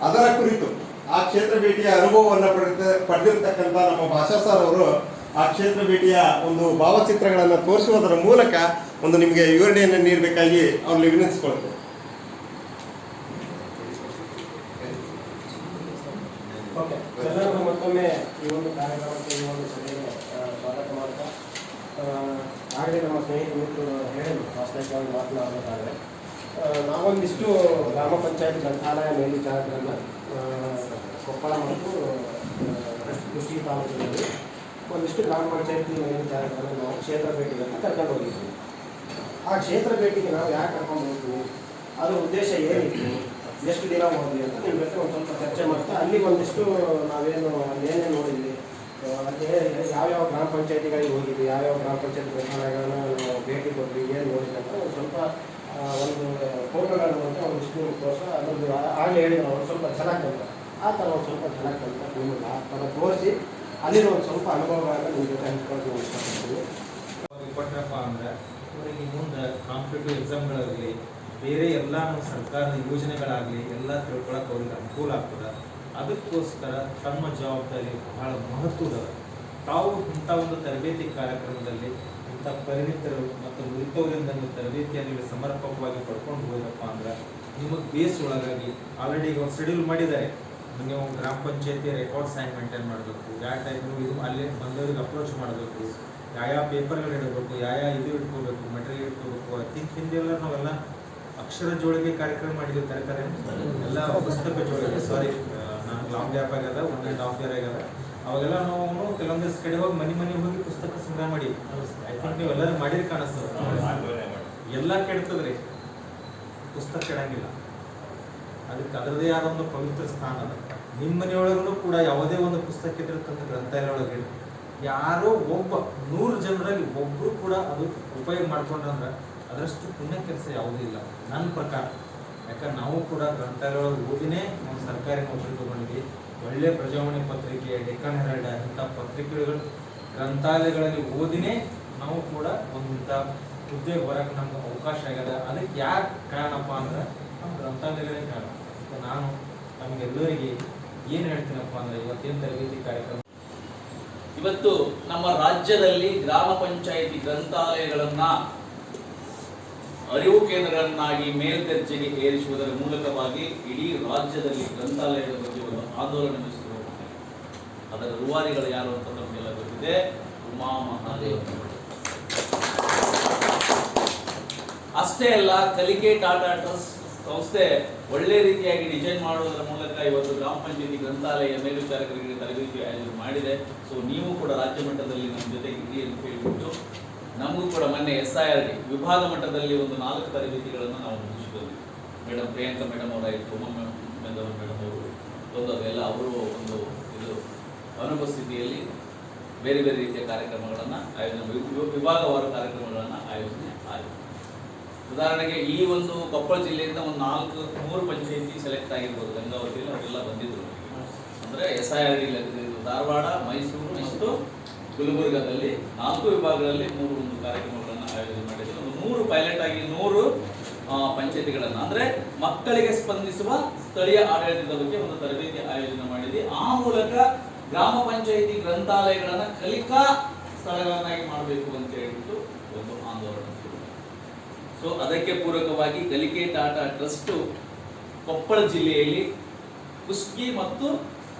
ಅದರ ಕುರಿತು ಆ ಕ್ಷೇತ್ರ ಭೇಟಿಯ ಅನುಭವವನ್ನು ಪಡೆದಿರ್ತಕ್ಕಂಥ ನಮ್ಮ ಭಾಷಾ ಸರ್ ಅವರು ಆ ಕ್ಷೇತ್ರ ಭೇಟಿಯ ಒಂದು ಭಾವಚಿತ್ರಗಳನ್ನು ತೋರಿಸುವುದರ ಮೂಲಕ ಒಂದು ನಿಮಗೆ ವಿವರಣೆಯನ್ನು ನೀಡಬೇಕಾಗಿ ಅವ್ರಲ್ಲಿ ವಿನಂತಿಸಿಕೊಳ್ತೇವೆ. ಎಲ್ಲರಿಗೂ ಮತ್ತೊಮ್ಮೆ ಈ ಒಂದು ಕಾರ್ಯಕ್ರಮಕ್ಕೆ ಈ ಒಂದು ಸಭೆಗೆ ಸ್ವಾಗತ ಮಾಡ್ತಾ ಆಗಲೇ ನಮ್ಮ ಸ್ನೇಹಿತ ಮಿತ್ರರು ಹೇಳಿ ವಾಸ್ತವಿಕವಾಗಿ ಮಾತನಾಡಬೇಕಾದ್ರೆ ನಾವೊಂದಿಷ್ಟು ಗ್ರಾಮ ಪಂಚಾಯತ್ ಗ್ರಂಥಾಲಯ ಮೇಲ್ವಿಚಾರಕರನ್ನು ಕೊಪ್ಪಳ ಮತ್ತು ಕುಷ್ಟಗಿ ತಾಲೂಕಿನಲ್ಲಿ ಒಂದಿಷ್ಟು ಗ್ರಾಮ ಪಂಚಾಯತಿ ಮೇಲ್ವಿಚಾರಕರನ್ನು ನಾವು ಕ್ಷೇತ್ರ ಭೇಟಿಗೆ ಅಂತ ಕರ್ಕೊಂಡು ಹೋಗಿದ್ವಿ. ಆ ಕ್ಷೇತ್ರ ಭೇಟಿಗೆ ನಾವು ಯಾಕೆ ಕರ್ಕೊಂಡು ಹೋಗ್ತೀವಿ, ಅದರ ಉದ್ದೇಶ ಏನಿತ್ತು, ಎಷ್ಟು ದಿನ ಹೋದ್ವಿ ಅಂತ ನಿಮ್ಮ ಜೊತೆ ಒಂದು ಸ್ವಲ್ಪ ಚರ್ಚೆ ಮಾಡ್ತಾ ಅಲ್ಲಿ ಒಂದಿಷ್ಟು ನಾವೇನು ಏನೇನು ನೋಡಿದ್ವಿ, ಅಲ್ಲಿ ಯಾವ್ಯಾವ ಗ್ರಾಮ ಪಂಚಾಯತಿಗಳಿಗೆ ಹೋಗಿದ್ವಿ, ಯಾವ್ಯಾವ ಗ್ರಾಮ ಪಂಚಾಯತಿ ಗ್ರಂಥಾಲಯಗಳನ್ನ ನಾವು ಭೇಟಿ ಕೊಟ್ವಿ, ಏನು ನೋಡಿದ್ವಿ ಅಂತ ಒಂದು ಸ್ವಲ್ಪ ಒಂದು ಫೋಟೋಗಳನ್ನು ಅಂತ ಒಂದಿಷ್ಟು ತೋರಿಸ ಅದೊಂದು ಆಗಲೇ ಹೇಳಿದ್ರು ಒಂದು ಸ್ವಲ್ಪ ಚೆನ್ನಾಗಿ ಬಂತ ಆ ಥರ ಒಂದು ಸ್ವಲ್ಪ ಚೆನ್ನಾಗಿ ಬಂತ ನಿಮಗೆ ಆ ಥರ ತೋರಿಸಿ ಅಲ್ಲಿನ ಒಂದು ಸ್ವಲ್ಪ ಅನುಭವಗಳನ್ನು ನಿಮ್ಮ ಜೊತೆ ಹಂಚ್ಕೊಂಡು ಇಷ್ಟಪಡ್ತೀವಿ. ಕೊಟ್ಟರಪ್ಪ ಅಂದರೆ ಅವರಿಗೆ ಮುಂದೆ ಕಾಂಪಿಟೇಟಿವ್ ಎಕ್ಸಾಮ್ಗಳಾಗಲಿ ಬೇರೆ ಎಲ್ಲ ನಮ್ಮ ಸರ್ಕಾರದ ಯೋಜನೆಗಳಾಗಲಿ ಎಲ್ಲ ತಿಳ್ಕೊಳಕ್ಕೆ ಅವ್ರಿಗೆ ಅನುಕೂಲ ಆಗ್ತದೆ. ಅದಕ್ಕೋಸ್ಕರ ತಮ್ಮ ಜವಾಬ್ದಾರಿ ಬಹಳ ಮಹತ್ವದ. ತಾವು ಇಂಥ ಒಂದು ತರಬೇತಿ ಕಾರ್ಯಕ್ರಮದಲ್ಲಿ ಇಂಥ ಪರಿಣಿತರು ಮತ್ತು ನುರಿತವರಿಂದ ನೀವು ತರಬೇತಿಯನ್ನು ನೀವು ಸಮರ್ಪಕವಾಗಿ ಪಡ್ಕೊಂಡು ಹೋದಪ್ಪ ಅಂದ್ರೆ ನಿಮಗೆ ಬೇಸ್ ಒಳಗಾಗಿ ಆಲ್ರೆಡಿ ಈಗ ಒಂದು ಶೆಡ್ಯೂಲ್ ಮಾಡಿದ್ದಾರೆ. ನೀವು ಗ್ರಾಮ ಪಂಚಾಯತಿ ರೆಕಾರ್ಡ್ ಸೈನ್ ಮೇಂಟೈನ್ ಮಾಡಬೇಕು, ಯಾವ ಟೈಪ್ ಇದು ಅಲ್ಲಿ ಬಂದವರಿಗೆ ಅಪ್ರೋಚ್ ಮಾಡಬೇಕು, ಯಾವ ಪೇಪರ್ಗಳು ಇಡಬೇಕು, ಯಾವ ಇದು ಇಟ್ಕೋಬೇಕು, ಮೆಟೀರಿಯಲ್ ಇಟ್ಕೋಬೇಕು. ಐ ಥಿಂಕ್ ಹಿಂದೆಲ್ಲ ನಾವೆಲ್ಲ ಅಕ್ಷರ ಜೋಳಿಗೆ ಕಾರ್ಯಕ್ರಮ ಮಾಡಿದ್ವಿ ತರಕಾರಿ ಎಲ್ಲ ಪುಸ್ತಕ ಜೋಳಿಗೆ. ಸಾರಿ, ನಾನು ಲಾಂಗ್ ಗ್ಯಾಪ್ ಆಗ್ಯದ, 1.5 year ಆಗ್ಯದ. ಅವಾಗೆಲ್ಲ ನಾವು ಕೆಲವೊಂದು ಕಡೆ ಹೋಗಿ ಮನೆ ಹೋಗಿ ಪುಸ್ತಕ ಸಂಗ್ರಹ ಮಾಡಿ ಐ ಥಿಂಕ್ ನೀವು ಎಲ್ಲರೂ ಮಾಡಿದ್ರೆ ಕಾಣಿಸ್ತದೆ. ಎಲ್ಲ ಕೆಡ್ತದ್ರಿ, ಪುಸ್ತಕ ಕೆಡಂಗಿಲ್ಲ. ಅದಕ್ಕೆ ಅದರದೇ ಆದ ಒಂದು ಪವಿತ್ರ ಸ್ಥಾನ ಅದ. ನಿಮ್ಮ ಮನೆಯೊಳಗೂ ಕೂಡ ಯಾವುದೇ ಒಂದು ಪುಸ್ತಕ ಇದ್ರೆ ತಂದು ಗ್ರಂಥಾಲಯ ಒಳಗೆ ಯಾರೋ ಒಬ್ಬ 100 ಜನರಲ್ಲಿ ಒಬ್ಬರು ಕೂಡ ಅದು ಉಪಯೋಗ ಮಾಡ್ಕೊಂಡ್ರಂದ್ರೆ ಅದರಷ್ಟು ಪುಣ್ಯ ಕೆಲಸ ಯಾವುದೂ ಇಲ್ಲ ನನ್ನ ಪ್ರಕಾರ. ಯಾಕಂದ್ರೆ ನಾವು ಕೂಡ ಗ್ರಂಥಾಲಯ ಒಳಗೆ ಓದಿನೇ ನಾವು ಸರ್ಕಾರಿ ನೌಕರಿ ತಗೊಂಡಿದ್ವಿ. ಒಳ್ಳೆ ಪ್ರಜಾವಾಣಿ ಪತ್ರಿಕೆ, ಡೆಕ್ಕನ್ ಹೆರಾಲ್ಡ್ ಇಂಥ ಪತ್ರಿಕೆಗಳು ಗ್ರಂಥಾಲಯಗಳಲ್ಲಿ ಓದಿನೇ ನಾವು ಕೂಡ ಒಂದಿಂಥ ಉದ್ಯೋಗ ಬರೋಕ್ಕೆ ನಮ್ಗೆ ಅವಕಾಶ ಆಗ್ಯದ. ಅದಕ್ಕೆ ಯಾಕೆ ಕಾರಣಪ್ಪ ಅಂದ್ರೆ ನಮ್ಮ ಗ್ರಂಥಾಲಯಗಳೇ ಕಾರಣ. ನಾನು ನಮಗೆಲ್ಲರಿಗೆ ಏನು ಹೇಳ್ತೀನಪ್ಪ ಅಂದ್ರೆ ಇವತ್ತೇನು ತರಬೇತಿ ಕಾರ್ಯಕ್ರಮ ಇವತ್ತು ನಮ್ಮ ರಾಜ್ಯದಲ್ಲಿ ಗ್ರಾಮ ಪಂಚಾಯಿತಿ ಗ್ರಂಥಾಲಯಗಳನ್ನ ಅರಿವು ಕೇಂದ್ರಗಳನ್ನಾಗಿ ಮೇಲ್ದರ್ಜೆಗೆ ಏರಿಸುವುದರ ಮೂಲಕವಾಗಿ ಇಡೀ ರಾಜ್ಯದಲ್ಲಿ ಗ್ರಂಥಾಲಯದ ಬಗ್ಗೆ ಒಂದು ಆಂದೋಲನ ನಡೆಸುತ್ತಿರುವ ಅದರ ರೂವಾರಿಗಳು ಯಾರು ಅಂತ ನಮಗೆಲ್ಲ ಗೊತ್ತಿದೆ, ಉಮಾ ಮಹಾದೇವ್. ಅಷ್ಟೇ ಅಲ್ಲ, ಕಲಿಕೆ ಟಾಟಾ ಟ್ರಸ್ಟ್ ಸಂಸ್ಥೆ ಒಳ್ಳೆ ರೀತಿಯಾಗಿ ಡಿಸೈನ್ ಮಾಡುವುದರ ಮೂಲಕ ಇವತ್ತು ಗ್ರಾಮ ಪಂಚಾಯತಿ ಗ್ರಂಥಾಲಯ ಮೇಲ್ವಿಚಾರಕರಿಗೆ ತರಬೇತಿ ಆಯೋಜನೆ ಮಾಡಿದೆ. ಸೊ ನೀವು ಕೂಡ ರಾಜ್ಯ ಮಟ್ಟದಲ್ಲಿ ನಮ್ಮ ಜೊತೆಗೆ ಇರಿ ಅಂತ ಹೇಳಿಬಿಟ್ಟು ನಮಗೂ ಕೂಡ ಮೊನ್ನೆ SIRD ವಿಭಾಗ ಮಟ್ಟದಲ್ಲಿ ಒಂದು 4 ತರಬೇತಿಗಳನ್ನು ನಾವು ಮುಗಿಸಿದ್ವಿ. ಮೇಡಮ್ ಪ್ರಿಯಾಂಕಾ ಮೇಡಮ್ ಅವರಾಯಿತು, ಉಮಾ ಮೇಡಮ್ ಅವರು ಬಂದವರೆಲ್ಲ ಅವರು ಒಂದು ಇದು ಅನುಪಸ್ಥಿತಿಯಲ್ಲಿ ಬೇರೆ ಬೇರೆ ರೀತಿಯ ಕಾರ್ಯಕ್ರಮಗಳನ್ನು ಆಯೋಜನೆ, ವಿಭಾಗವಾರ ಕಾರ್ಯಕ್ರಮಗಳನ್ನು ಆಯೋಜನೆ ಆಗಿದೆ. ಉದಾಹರಣೆಗೆ ಈ ಒಂದು ಕೊಪ್ಪಳ ಜಿಲ್ಲೆಯಿಂದ ಒಂದು 3 ಪಂಚಾಯತಿ ಸೆಲೆಕ್ಟ್ ಆಗಿರ್ಬೋದು. ಗಂಗಾವತಿಯಲ್ಲಿ ಅವರೆಲ್ಲ ಬಂದಿದ್ರು. ಅಂದರೆ SIRD ಧಾರವಾಡ, ಮೈಸೂರು ಮತ್ತು ಗುಲ್ಬರ್ಗಾದಲ್ಲಿ 4 ವಿಭಾಗಗಳಲ್ಲಿ 3 ಒಂದು ಕಾರ್ಯಕ್ರಮಗಳನ್ನು ಆಯೋಜನೆ ಮಾಡಿದ್ರು. ಒಂದು 100 ಪೈಲಟ್ ಆಗಿ 100 ಪಂಚಾಯತಿಗಳನ್ನು ಅಂದರೆ ಮಕ್ಕಳಿಗೆ ಸ್ಪಂದಿಸುವ ಸ್ಥಳೀಯ ಆಡಳಿತದ ಬಗ್ಗೆ ಒಂದು ತರಬೇತಿ ಆಯೋಜನೆ ಮಾಡಿದೆ. ಆ ಮೂಲಕ ಗ್ರಾಮ ಪಂಚಾಯತಿ ಗ್ರಂಥಾಲಯಗಳನ್ನು ಕಲಿಕಾ ಸ್ಥಳಗಳನ್ನಾಗಿ ಮಾಡಬೇಕು ಅಂತ ಹೇಳ್ಬಿಟ್ಟು ಒಂದು ಆಂದೋಲನ. ಸೊ ಅದಕ್ಕೆ ಪೂರಕವಾಗಿ ಕಲಿಕೆ ಟಾಟಾ ಟ್ರಸ್ಟ್ ಕೊಪ್ಪಳ ಜಿಲ್ಲೆಯಲ್ಲಿ ಕುಷ್ಟಗಿ ಮತ್ತು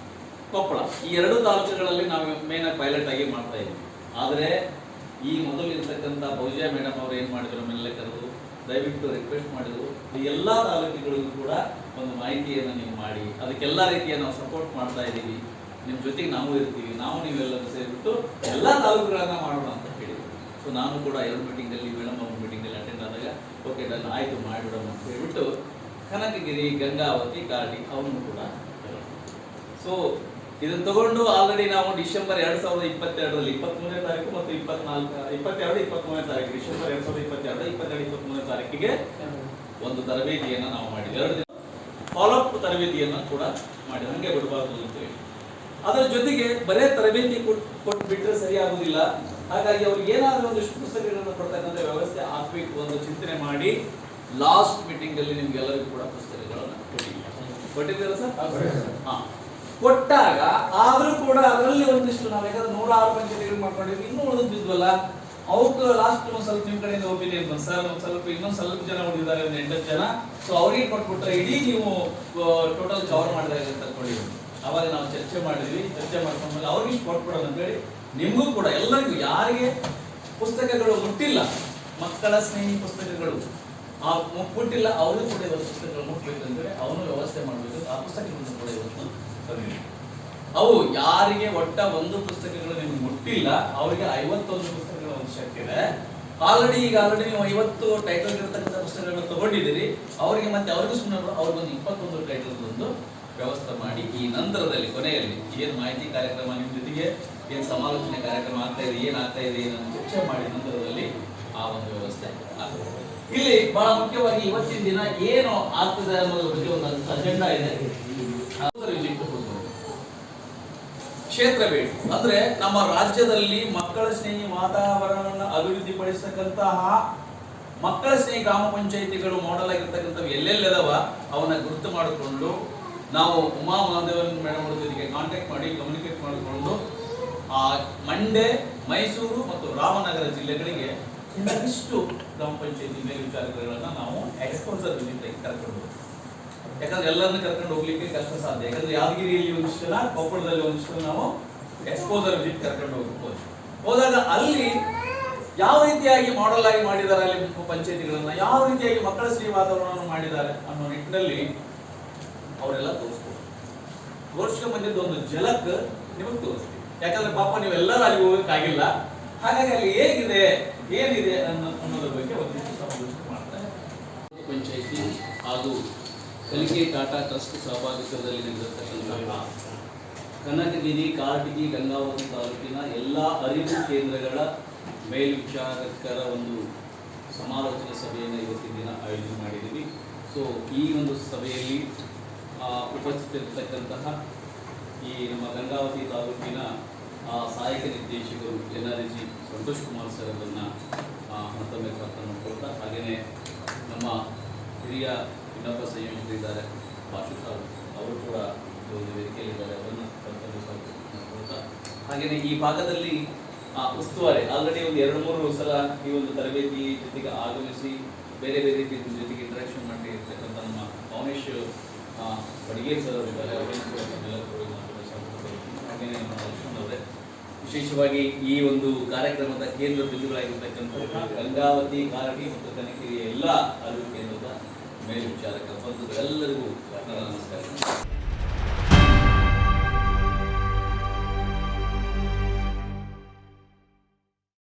ಕೊಪ್ಪಳ ಈ 2 ತಾಲೂಕುಗಳಲ್ಲಿ ನಾವು ಮೇನ್ ಪೈಲಟ್ ಆಗಿ ಮಾಡ್ತಾ ಇದ್ದೀವಿ. ಆದರೆ ಈ ಮೊದಲು ಇರ್ತಕ್ಕಂಥ ಭೌಜ್ಯ ಮೇಡಮ್ ಅವರು ಏನು ಮಾಡಿದ್ರು, ನಮ್ಮೆಲ್ಲ ಕರೆದು ದಯವಿಟ್ಟು ರಿಕ್ವೆಸ್ಟ್ ಮಾಡಿದ್ರು, ಈ ಎಲ್ಲ ತಾಲೂಕುಗಳಿಗೂ ಕೂಡ ಒಂದು ಮಾಹಿತಿಯನ್ನು ನೀವು ಮಾಡಿ, ಅದಕ್ಕೆಲ್ಲ ರೀತಿಯ ನಾವು ಸಪೋರ್ಟ್ ಮಾಡ್ತಾ ಇದ್ದೀವಿ, ನಿಮ್ಮ ಜೊತೆಗೆ ನಾವು ಇರ್ತೀವಿ, ನೀವೆಲ್ಲರೂ ಸೇರಿಬಿಟ್ಟು ಎಲ್ಲ ತಾಲೂಕುಗಳನ್ನ ಮಾಡೋಣ ಅಂತ ಹೇಳಿದ್ರು. ಸೊ ನಾನು ಕೂಡ 2 ಮೀಟಿಂಗಲ್ಲಿ ಮೇಡಮ್ ಅವ್ರ ಮೀಟಿಂಗಲ್ಲಿ ಅಟೆಂಡ್ ಆದಾಗ ಓಕೆ ಡನ್ ಆಯಿತು ಮಾಡಿಬಿಡೋಣ ಅಂತ ಹೇಳ್ಬಿಟ್ಟು ಕನಕಗಿರಿ, ಗಂಗಾವತಿ, ಗಾಡಿ ಅವನು ಕೂಡ. ಸೊ ಇದನ್ನು ತಗೊಂಡು ಆಲ್ರೆಡಿ ನಾವು ಡಿಸೆಂಬರ್ 2022ರಲ್ಲಿ 23ನೇ ತಾರೀಕು ಮತ್ತು 22-23ನೇ ತಾರೀಕು ಡಿಸೆಂಬರ್ 2022, 22-23ನೇ ತಾರೀಕಿಗೆ ಒಂದು ತರಬೇತಿಯನ್ನು ನಾವು ಮಾಡಿದ್ವಿ. 2 ದಿನ ಫಾಲೋಅಪ್ ತರಬೇತಿಯನ್ನು ಕೂಡ ಮಾಡಿ ಹಂಗೆ ಬಿಡಬಾರ್ದು ಅಂತೇಳಿ. ಅದರ ಜೊತೆಗೆ ಬರೇ ತರಬೇತಿ ಕೊಟ್ಟು ಬಿಟ್ಟರೆ ಸರಿಯಾಗುವುದಿಲ್ಲ. ಹಾಗಾಗಿ ಅವ್ರಿಗೆ ಏನಾದರೂ ಒಂದಿಷ್ಟು ಪುಸ್ತಕಗಳನ್ನು ಕೊಡ್ತಕ್ಕಂಥ ವ್ಯವಸ್ಥೆ ಆಗಬೇಕು ಅಂತ ಚಿಂತನೆ ಮಾಡಿ ಲಾಸ್ಟ್ ಮೀಟಿಂಗಲ್ಲಿ ನಿಮ್ಗೆಲ್ಲರಿಗೂ ಕೂಡ ಪುಸ್ತಕಗಳನ್ನು ಕೊಟ್ಟಿದ್ದೀವಿ. ಕೊಟ್ಟಿದ್ದೀರಾ ಸರ್? ಹಾ, ಕೊಟ್ಟಾಗ ಆದ್ರೂ ಕೂಡ ಅದರಲ್ಲಿ ಒಂದಿಷ್ಟು ನಾವು ಯಾಕಂದ್ರೆ 106 ಪಂಚಾಯತಿಗಳು ಮಾಡ್ಕೊಂಡಿದ್ವಿ, ಇನ್ನೂ ಉಳಿದಿದ್ವಲ್ಲ ಅವಕ್ಕೆ ಲಾಸ್ಟ್ ಒಂದು ಸ್ವಲ್ಪ ನಿಮ್ಮ ಕಡೆಯಿಂದ ಒಪಿನಿಯನ್ ಬಂತು ಸರ್, ಒಂದು ಸ್ವಲ್ಪ ಇನ್ನೊಂದು ಸ್ವಲ್ಪ ಜನ ಉಳಿದಿದ್ದಾರೆ, ಒಂದು 8 ಜನ, ಸೊ ಅವ್ರಿಗೆ ಕೊಟ್ಬಿಟ್ರೆ ಇಡೀ ನೀವು ಟೋಟಲ್ ಕವರ್ ಮಾಡಿದಾಗ ಅಂತ ಕೊಡಿ. ಅವಾಗ ನಾವು ಚರ್ಚೆ ಮಾಡಿದ್ವಿ, ಚರ್ಚೆ ಮಾಡ್ಕೊಂಡ್ಮೇಲೆ ಅವ್ರಿಗೆ ಇಷ್ಟು ಕೊಟ್ಬಿಡೋದು ಅಂತೇಳಿ ನಿಮಗೂ ಕೂಡ ಎಲ್ಲರಿಗೂ ಯಾರಿಗೆ ಪುಸ್ತಕಗಳು ಮುಟ್ಟಿಲ್ಲ, ಮಕ್ಕಳ ಸ್ನೇಹಿ ಪುಸ್ತಕಗಳು ಮುಟ್ಟಿಲ್ಲ ಅವ್ರಿಗೂ ಕೂಡ ಇವತ್ತು ಪುಸ್ತಕಗಳು ಮುಟ್ಬೇಕು ಅಂತೇಳಿ ಅವನು ವ್ಯವಸ್ಥೆ ಮಾಡಬೇಕು. ಆ ಪುಸ್ತಕಗಳನ್ನು ಕೂಡ ಇವತ್ತು ತಂದಿದ್ದೀವಿ. ಅವು ಯಾರಿಗೆ ಒಟ್ಟ ಒಂದು ಪುಸ್ತಕಗಳು ನಿಮ್ಗೆ ಮುಟ್ಟಿಲ್ಲ ಅವರಿಗೆ 51 ಪುಸ್ತಕಗಳ ಅವಶ್ಯಕತೆ ಇದೆ. ಆಲ್ರೆಡಿ ನೀವು 50 ಟೈಟಲ್ ಇರತಕ್ಕಂಥ ಪುಸ್ತಕಗಳನ್ನು ತಗೊಂಡಿದ್ದೀರಿ, ಅವರಿಗೆ ಮತ್ತೆ ಅವ್ರಿಗೂ ಸುಮ್ಮನೆ ಅವ್ರಿಗೊಂದು 21 ಟೈಟಲ್ ಒಂದು ವ್ಯವಸ್ಥೆ ಮಾಡಿ ಈ ನಂತರದಲ್ಲಿ ಕೊನೆಯಲ್ಲಿ ಏನು ಮಾಹಿತಿ ಕಾರ್ಯಕ್ರಮ ನಿಮ್ಮ ಜೊತೆಗೆ ಏನು ಸಮಾಲೋಚನೆ ಕಾರ್ಯಕ್ರಮ ಆಗ್ತಾ ಇದೆ, ಏನಾಗ್ತಾ ಇದೆ ಏನನ್ನು ಚರ್ಚೆ ಮಾಡಿ ನಂತರದಲ್ಲಿ ಆ ಒಂದು ವ್ಯವಸ್ಥೆ ಆಗ್ತದೆ. ಇಲ್ಲಿ ಬಹಳ ಮುಖ್ಯವಾಗಿ ಇವತ್ತಿನ ದಿನ ಏನು ಆಗ್ತದೆ ಅನ್ನೋದ್ರ ಬಗ್ಗೆ ಒಂದು ಅಜೆಂಡಾ ಇದೆ. ಕ್ಷೇತ್ರ ಭೇಟಿ ಅಂದ್ರೆ ನಮ್ಮ ರಾಜ್ಯದಲ್ಲಿ ಮಕ್ಕಳ ಸ್ನೇಹಿ ವಾತಾವರಣವನ್ನು ಅಭಿವೃದ್ಧಿಪಡಿಸತಕ್ಕಂತಹ ಮಕ್ಕಳ ಸ್ನೇಹಿ ಗ್ರಾಮ ಪಂಚಾಯಿತಿಗಳು ಮಾಡೆಲ್ ಆಗಿರ್ತಕ್ಕಂಥವು ಎಲ್ಲೆಲ್ಲದವ ಅವನ್ನ ಗುರುತು ಮಾಡಿಕೊಂಡು ನಾವು ಉಮಾ ಮಹಾದೇವನ್ ಮೇಡಮ್ ಅವ್ರ ಜೊತೆಗೆ ಕಾಂಟ್ಯಾಕ್ಟ್ ಮಾಡಿ ಕಮ್ಯುನಿಕೇಟ್ ಮಾಡಿಕೊಂಡು ಮಂಡ್ಯ, ಮೈಸೂರು ಮತ್ತು ರಾಮನಗರ ಜಿಲ್ಲೆಗಳಿಗೆ ಇನ್ನಷ್ಟು ಗ್ರಾಮ ಪಂಚಾಯಿತಿ ಮೇಲ್ವಿಚಾರಕರುಗಳನ್ನ ನಾವು ಎಕ್ಸ್ಪೋಸರ್ ವಿಸಿಟ್ ಕರ್ಕೊಂಡು ಹೋಗ್ತೀವಿ. ಯಾಕಂದ್ರೆ ಎಲ್ಲರನ್ನ ಕರ್ಕೊಂಡು ಹೋಗ್ಲಿಕ್ಕೆ ಕಷ್ಟ ಸಾಧ್ಯ. ಯಾಕಂದ್ರೆ ಯಾದಗಿರಿಯಲ್ಲಿ ಒಂದಿಷ್ಟು ಜನ, ಕೊಪ್ಪಳದಲ್ಲಿ ಒಂದಿಷ್ಟು ನಾವು ಎಕ್ಸ್ಪೋಸರ್ ವಿಸಿಟ್ ಕರ್ಕೊಂಡು ಹೋಗ್ಬೋದು. ಹೋದಾಗ ಅಲ್ಲಿ ಯಾವ ರೀತಿಯಾಗಿ ಮಾಡೆಲ್ ಆಗಿ ಮಾಡಿದ್ದಾರೆ, ಅಲ್ಲಿ ಪಂಚಾಯಿತಿಗಳನ್ನ ಯಾವ ರೀತಿಯಾಗಿ ಮಕ್ಕಳ ಸ್ನೇಹಿ ವಾತಾವರಣವನ್ನು ಮಾಡಿದ್ದಾರೆ ಅನ್ನೋ ನಿಟ್ಟಿನಲ್ಲಿ ಅವರೆಲ್ಲ ತೋರಿಸ್ಕೊಂಡು ಬಂದಿದ್ದು ಒಂದು ಝಲಕ್ ನಿಮಗೆ ತೋರಿಸ್ತೀವಿ. ಯಾಕಂದ್ರೆ ಪಾಪ ನೀವೆಲ್ಲರೂ ಅಲ್ಲಿ ಹೋಗಕ್ಕಾಗಿಲ್ಲ, ಹಾಗಾಗಿ ಅಲ್ಲಿ ಹೇಗಿದೆ ಏನಿದೆ ಅನ್ನೋದ್ರ ಬಗ್ಗೆ ಒಂದಿಷ್ಟು ಸಮಾಲೋಚನೆ ಮಾಡ್ತಾರೆ. ಪಂಚಾಯಿತಿ ಹಾಗೂ ಕಲಿಕೆ ಟಾಟಾ ಟ್ರಸ್ಟ್ ಸಹಭಾಗಿತ್ವದಲ್ಲಿ ನಡೆದಿರತಕ್ಕಂತಹ ಕನಕಗಿರಿ, ಕಾರಟಗಿ, ಗಂಗಾವತಿ ತಾಲೂಕಿನ ಎಲ್ಲ ಅರಿವು ಕೇಂದ್ರಗಳ ಮೇಲ್ವಿಚಾರಕರ ಒಂದು ಸಮಾಲೋಚನಾ ಸಭೆಯನ್ನು ಇವತ್ತಿನ ದಿನ ಆಯೋಜನೆ ಮಾಡಿದ್ದೀವಿ. ಸೊ ಈ ಒಂದು ಸಭೆಯಲ್ಲಿ ಉಪಸ್ಥಿತರಿರ್ತಕ್ಕಂತಹ ಈ ನಮ್ಮ ಗಂಗಾವತಿ ತಾಲೂಕಿನ ಸಹಾಯಕ ನಿರ್ದೇಶಕರು NRG ಸಂತೋಷ್ ಕುಮಾರ್ ಸರ್ ಅವರನ್ನು ಮತ್ತೊಮ್ಮೆ ಪ್ರಾರ್ಥನೆ ಮಾಡ್ಕೊಳ್ತಾ, ಹಾಗೆಯೇ ನಮ್ಮ ಹಿರಿಯ ಇನ್ನೊಬ್ಬ ಸಂಯೋಜಕರಿದ್ದಾರೆ ಭಾಷು ಸರ್, ಅವರು ಕೂಡ ಒಂದು ವೇದಿಕೆಯಲ್ಲಿದ್ದಾರೆ, ಅವರನ್ನು ಮಾಡ್ಕೊಳ್ತಾ, ಹಾಗೆಯೇ ಈ ಭಾಗದಲ್ಲಿ ಉಸ್ತುವಾರಿ ಆಲ್ರೆಡಿ ಒಂದು 2-3 ಸಲ ಈ ಒಂದು ತರಬೇತಿ ಜೊತೆಗೆ ಆಗಮಿಸಿ ಬೇರೆ ಬೇರೆ ರೀತಿಯ ಜೊತೆಗೆ ಇಂಟ್ರಾಕ್ಷನ್ ಮಾಡಿ ಇರ್ತಕ್ಕಂಥ ನಮ್ಮ ಪವನೇಶ್ ಬಡಿಗೇರ್ ಸರ್ ಅವರಿದ್ದಾರೆ, ಹಾಗೆಯೇ ನಮ್ಮ ಲಕ್ಷ್ಮಣ್ ಅವರೇ, ವಿಶೇಷವಾಗಿ ಈ ಒಂದು ಕಾರ್ಯಕ್ರಮದ ಕೇಂದ್ರ ಬಿಂದುಗಳಾಗಿರ್ತಕ್ಕಂಥ ಗಂಗಾವತಿ, ಕಾರಟಗಿ ಮತ್ತು ಕನಕಗಿರಿಯ ಎಲ್ಲ ಅರಿವು ಕೇಂದ್ರದ ಮೇಲ್ವಿಚಾರಕ ಬಂಧುಗಳೆಲ್ಲರಿಗೂ ನಮಸ್ಕಾರ.